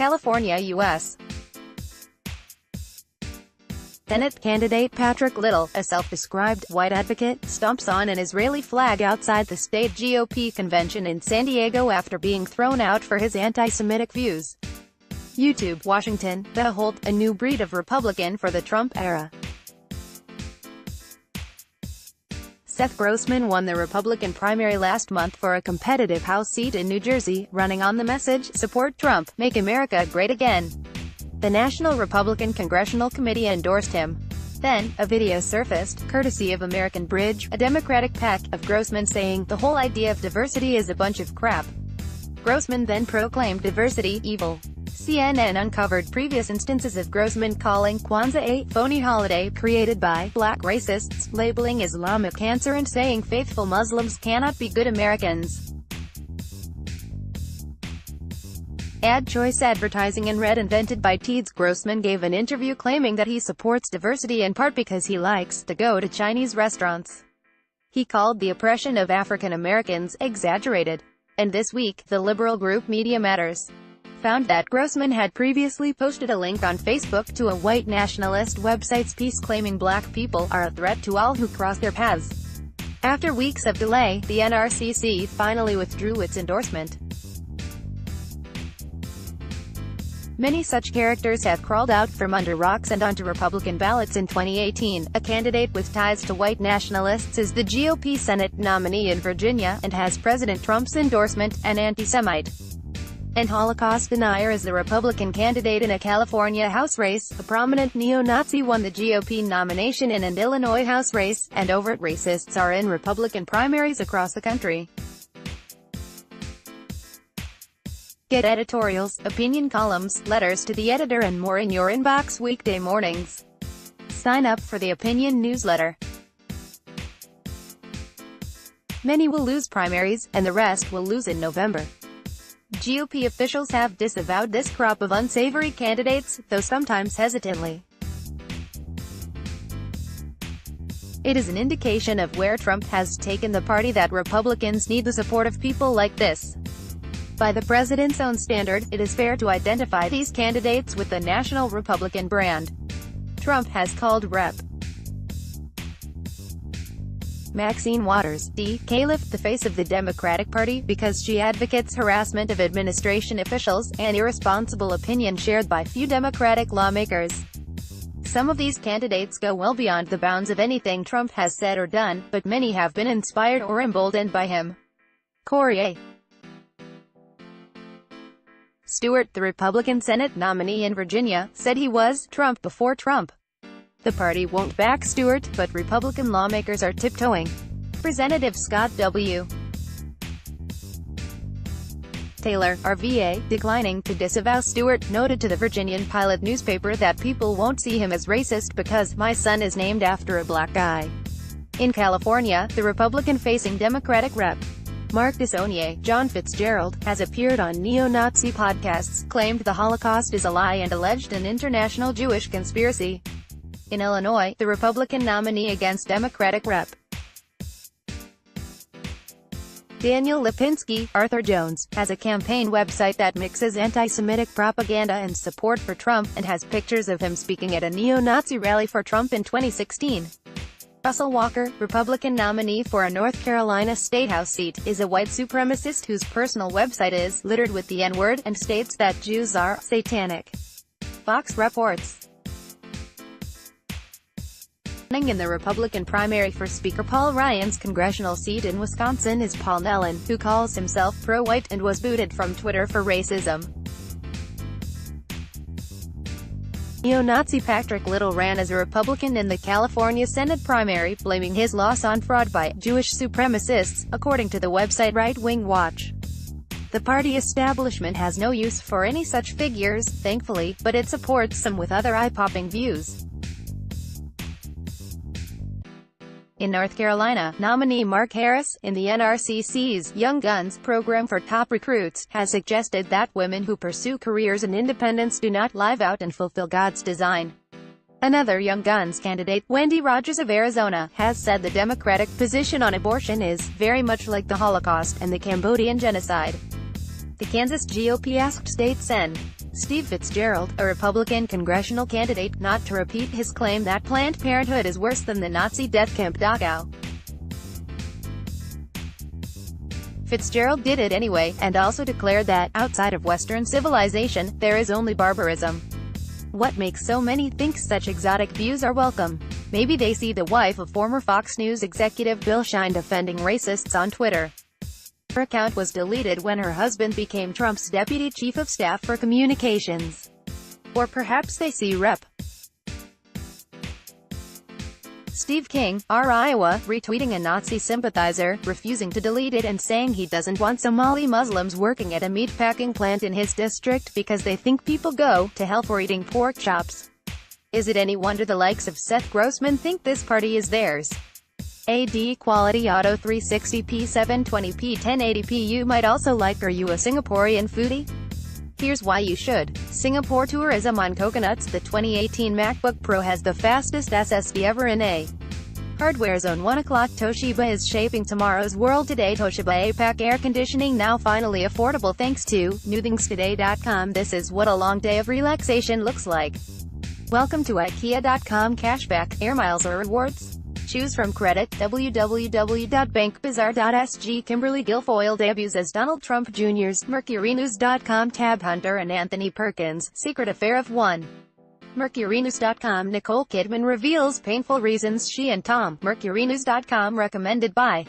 California, U.S. Senate candidate Patrick Little, a self-described white advocate, stomps on an Israeli flag outside the state GOP convention in San Diego after being thrown out for his anti-Semitic views. YouTube, Washington, behold, a new breed of Republican for the Trump era. Seth Grossman won the Republican primary last month for a competitive House seat in New Jersey, running on the message, "Support Trump, make America great again." The National Republican Congressional Committee endorsed him. Then, a video surfaced, courtesy of American Bridge, a Democratic PAC, of Grossman saying, "The whole idea of diversity is a bunch of crap." Grossman then proclaimed diversity evil. CNN uncovered previous instances of Grossman calling Kwanzaa a phony holiday created by black racists, labeling Islamic cancer and saying faithful Muslims cannot be good Americans. Ad choice advertising and red invented by Teeds. Grossman gave an interview claiming that he supports diversity in part because he likes to go to Chinese restaurants. He called the oppression of African Americans exaggerated. And this week, the liberal group Media Matters found that Grossman had previously posted a link on Facebook to a white nationalist website's piece claiming black people are a threat to all who cross their paths. After weeks of delay, the NRCC finally withdrew its endorsement. Many such characters have crawled out from under rocks and onto Republican ballots in 2018. A candidate with ties to white nationalists is the GOP Senate nominee in Virginia, and has President Trump's endorsement. An anti-Semite and Holocaust denier is the Republican candidate in a California House race. A prominent neo-Nazi won the GOP nomination in an Illinois House race, and overt racists are in Republican primaries across the country. Get editorials, opinion columns, letters to the editor and more in your inbox weekday mornings. Sign up for the Opinion newsletter. Many will lose primaries, and the rest will lose in November. GOP officials have disavowed this crop of unsavory candidates, though sometimes hesitantly. It is an indication of where Trump has taken the party that Republicans need the support of people like this. By the president's own standard, it is fair to identify these candidates with the national Republican brand. Trump has called Rep. Maxine Waters, D. Califf, the face of the Democratic Party, because she advocates harassment of administration officials, an irresponsible opinion shared by few Democratic lawmakers. Some of these candidates go well beyond the bounds of anything Trump has said or done, but many have been inspired or emboldened by him. Corey A. Stewart, the Republican Senate nominee in Virginia, said he was Trump before Trump. The party won't back Stewart, but Republican lawmakers are tiptoeing. Representative Scott W. Taylor, RVA, declining to disavow Stewart, noted to the Virginian Pilot newspaper that people won't see him as racist because my son is named after a black guy. In California, the Republican-facing Democratic Rep. Mark DeSaulnier, John Fitzgerald, has appeared on neo-Nazi podcasts, claimed the Holocaust is a lie and alleged an international Jewish conspiracy. In Illinois, the Republican nominee against Democratic Rep. Daniel Lipinski, Arthur Jones, has a campaign website that mixes anti-Semitic propaganda and support for Trump, and has pictures of him speaking at a neo-Nazi rally for Trump in 2016. Russell Walker, Republican nominee for a North Carolina State House seat, is a white supremacist whose personal website is littered with the N-word and states that Jews are satanic. Fox reports. Running in the Republican primary for Speaker Paul Ryan's congressional seat in Wisconsin is Paul Nellen, who calls himself pro-white and was booted from Twitter for racism. Neo-Nazi Patrick Little ran as a Republican in the California Senate primary, blaming his loss on fraud by Jewish supremacists, according to the website Right Wing Watch. The party establishment has no use for any such figures, thankfully, but it supports some with other eye-popping views. In North Carolina, nominee Mark Harris, in the NRCC's Young Guns program for top recruits, has suggested that women who pursue careers in independence do not live out and fulfill God's design. Another Young Guns candidate, Wendy Rogers of Arizona, has said the Democratic position on abortion is very much like the Holocaust and the Cambodian genocide. The Kansas GOP asked state Sen. Steve Fitzgerald, a Republican congressional candidate, not to repeat his claim that Planned Parenthood is worse than the Nazi death camp Dachau. Fitzgerald did it anyway, and also declared that, outside of Western civilization, there is only barbarism. What makes so many think such exotic views are welcome? Maybe they see the wife of former Fox News executive Bill Shine defending racists on Twitter. Her account was deleted when her husband became Trump's deputy chief of staff for communications. Or perhaps they see Rep. Steve King, R. Iowa, retweeting a Nazi sympathizer, refusing to delete it and saying he doesn't want Somali Muslims working at a meatpacking plant in his district because they think people go to hell for eating pork chops. Is it any wonder the likes of Seth Grossman think this party is theirs? AD Quality Auto 360p 720p 1080p. You might also like. Are you a Singaporean foodie? Here's why you should. Singapore tourism on coconuts. The 2018 MacBook Pro has the fastest SSD ever in a hardware zone. 1 o'clock. Toshiba is shaping tomorrow's world today. Toshiba APAC air conditioning now finally affordable thanks to newthingstoday.com. This is what a long day of relaxation looks like. Welcome to IKEA.com. Cashback, air miles or rewards? Choose from credit. www.bankbazaar.sg. Kimberly Guilfoyle debuts as Donald Trump Jr.'s. MercuryNews.com. Tab Hunter and Anthony Perkins, secret affair of one. MercuryNews.com. Nicole Kidman reveals painful reasons she and Tom. MercuryNews.com. Recommended by